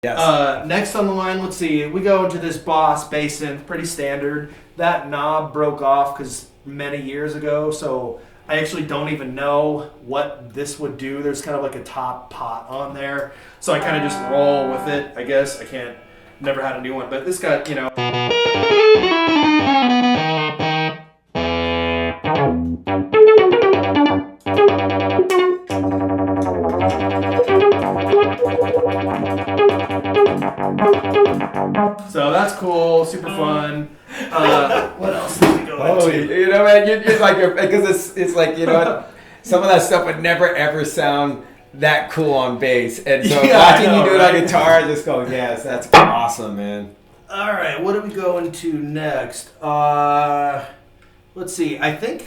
Yes. Next on the line, let's see. We go into this Boss bass synth, pretty standard. That knob broke off because many years ago, so I actually don't even know what this would do. There's kind of like a top pot on there, so I kind of just roll with it. I guess I can't. Never had a new one, but this got So that's cool, super fun. What else did we go into? Man, you're like, because it's like, some of that stuff would never ever sound that cool on bass. And so watching you do it on guitar, I just go, yes, that's awesome, man. All right, what do we go into next? Let's see. I think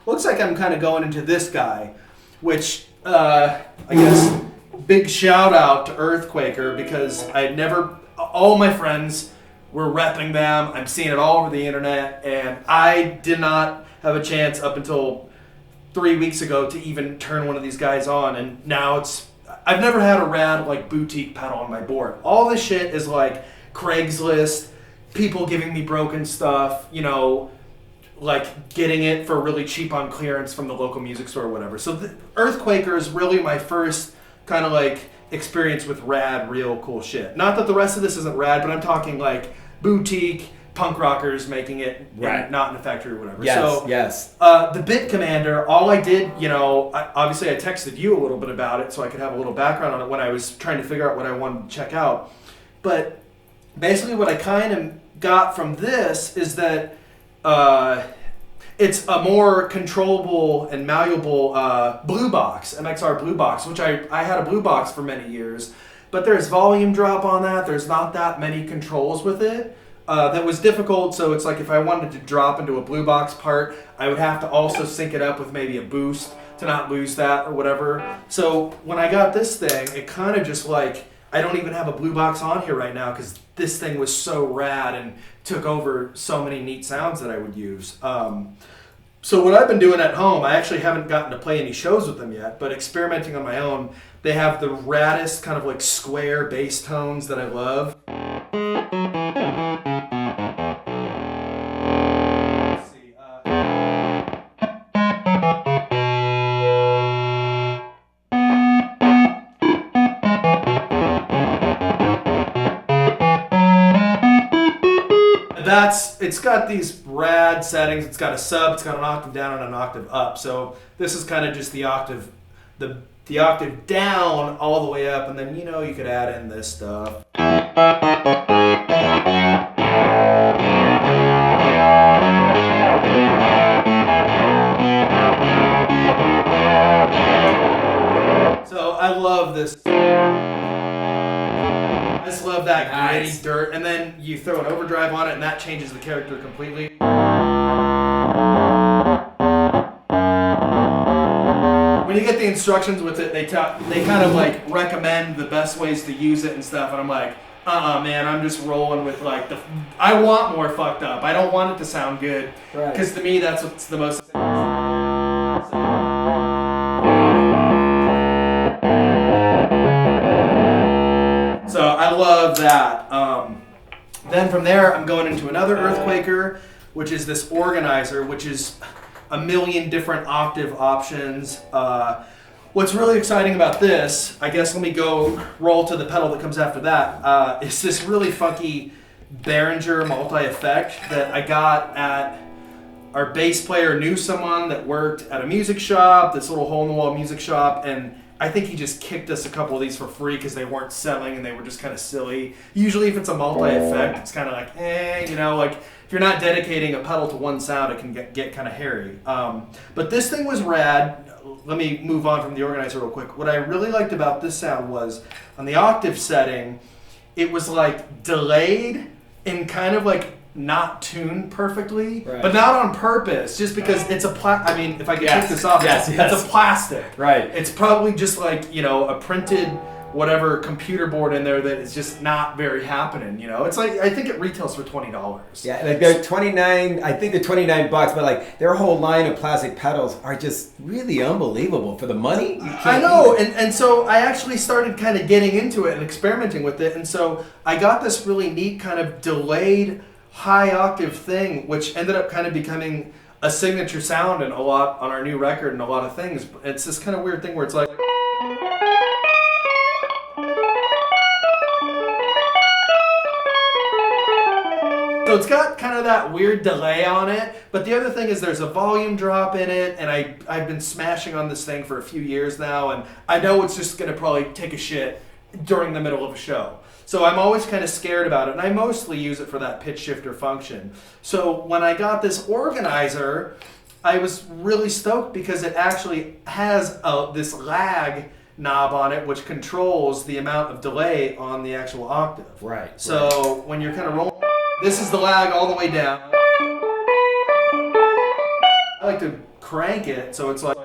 looks like I'm kind of going into this guy, which I guess big shout out to Earthquaker because all my friends were repping them. I'm seeing it all over the internet, and I did not have a chance up until 3 weeks ago to even turn one of these guys on, and now I've never had a rad like boutique pedal on my board. All this shit is like Craigslist, people giving me broken stuff, like getting it for really cheap on clearance from the local music store or whatever. So Earthquaker is really my first kind of like experience with rad, real cool shit. Not that the rest of this isn't rad, but I'm talking like boutique punk rockers making it, right, not in a factory or whatever. Yes. The Bit Commander, all I did, obviously I texted you a little bit about it so I could have a little background on it when I was trying to figure out what I wanted to check out. But basically what I kind of got from this is that it's a more controllable and malleable blue box, MXR blue box, which I had a blue box for many years, but there's volume drop on that. There's not that many controls with it. That was difficult, so it's like if I wanted to drop into a blue box part, I would have to also sync it up with maybe a boost to not lose that or whatever. So when I got this thing, it kind of just like, I don't even have a blue box on here right now because this thing was so rad and took over so many neat sounds that I would use. So what I've been doing at home, I actually haven't gotten to play any shows with them yet, but experimenting on my own, they have the raddest kind of like square bass tones that I love. Let's see. It's got these rad settings. It's got a sub, it's got an octave down and an octave up. So this is kind of just the octave, the octave down all the way up, and then you could add in this stuff. So I love this. I just love that gritty dirt, and then you throw an overdrive on it, and that changes the character completely. When you get the instructions with it, they kind of like recommend the best ways to use it and stuff, and I'm like, man, I'm just rolling with like I want more fucked up. I don't want it to sound good, because to me that's what's the most. So I love that. Then from there, I'm going into another Earthquaker, which is this organizer, which is a million different octave options. What's really exciting about this, I guess let me go roll to the pedal that comes after that, is this really funky Behringer multi-effect that I got at our bass player knew someone that worked at a music shop, this little hole-in-the-wall music shop, and I think he just kicked us a couple of these for free because they weren't selling and they were just kind of silly. Usually if it's a multi-effect, it's kind of like, like if you're not dedicating a pedal to one sound, it can get kind of hairy. But this thing was rad. Let me move on from the organizer real quick. What I really liked about this sound was on the octave setting, it was like delayed and kind of like not tuned perfectly, but not on purpose, just because it's a if I could take this off, it's a plastic. Right. It's probably just like, a printed whatever computer board in there that is just not very happening. You know, it's like I think it retails for $20. Yeah, like they're 29. I think they're $29, but like their whole line of plastic pedals are just really unbelievable for the money. You can't I know, beat it. and so I actually started kind of getting into it and experimenting with it, and so I got this really neat kind of delayed high octave thing, which ended up kind of becoming a signature sound and a lot on our new record and a lot of things. It's this kind of weird thing where it's like. So it's got kind of that weird delay on it, but the other thing is there's a volume drop in it, and I've been smashing on this thing for a few years now, and I know it's just going to probably take a shit during the middle of a show. So I'm always kind of scared about it, and I mostly use it for that pitch shifter function. So when I got this organizer, I was really stoked because it actually has this lag knob on it, which controls the amount of delay on the actual octave. Right. So when you're kind of rolling, this is the lag all the way down. I like to crank it, so it's like.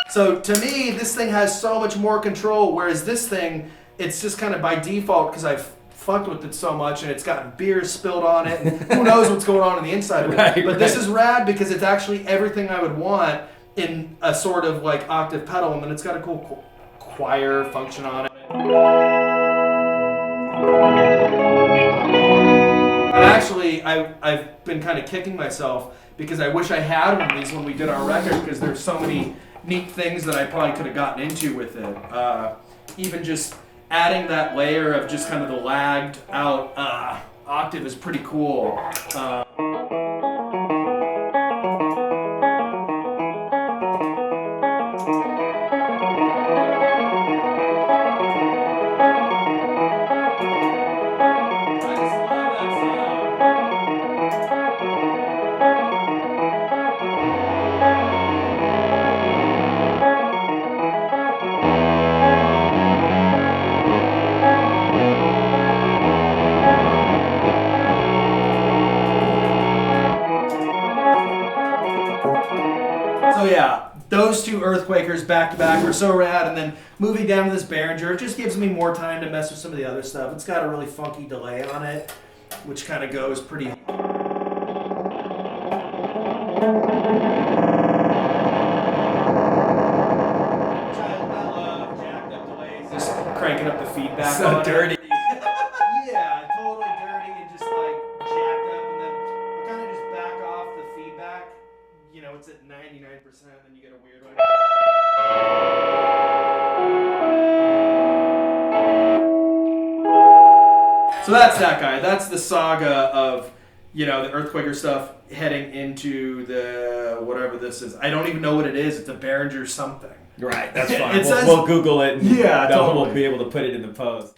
So to me, this thing has so much more control, whereas this thing, it's just kind of by default because I've fucked with it so much and it's gotten beer spilled on it and who knows what's going on the inside of it. Right, but this is rad because it's actually everything I would want in a sort of like octave pedal, and then it's got a cool choir function on it. And actually, I've been kind of kicking myself because I wish I had one of these when we did our record, because there's so many neat things that I probably could have gotten into with it. Even just adding that layer of just kind of the lagged out octave is pretty cool. So yeah, those two Earthquakers back to back are so rad, and then moving down to this Behringer, it just gives me more time to mess with some of the other stuff. It's got a really funky delay on it, which kind of goes pretty. I love jacked up delays, just cranking up the feedback. So on dirty. It. Yeah, totally dirty and just like jacked up, and then I kind of just back off the feedback. You know, it's at 99%, then you get a weird one. So that's that guy. That's the saga of, you know, the Earthquaker stuff heading into the whatever this is. I don't even know what it is. It's a Behringer something. Right, that's fine. It says- We'll Google it. And Yeah, then totally. we'll be able to put it in the post.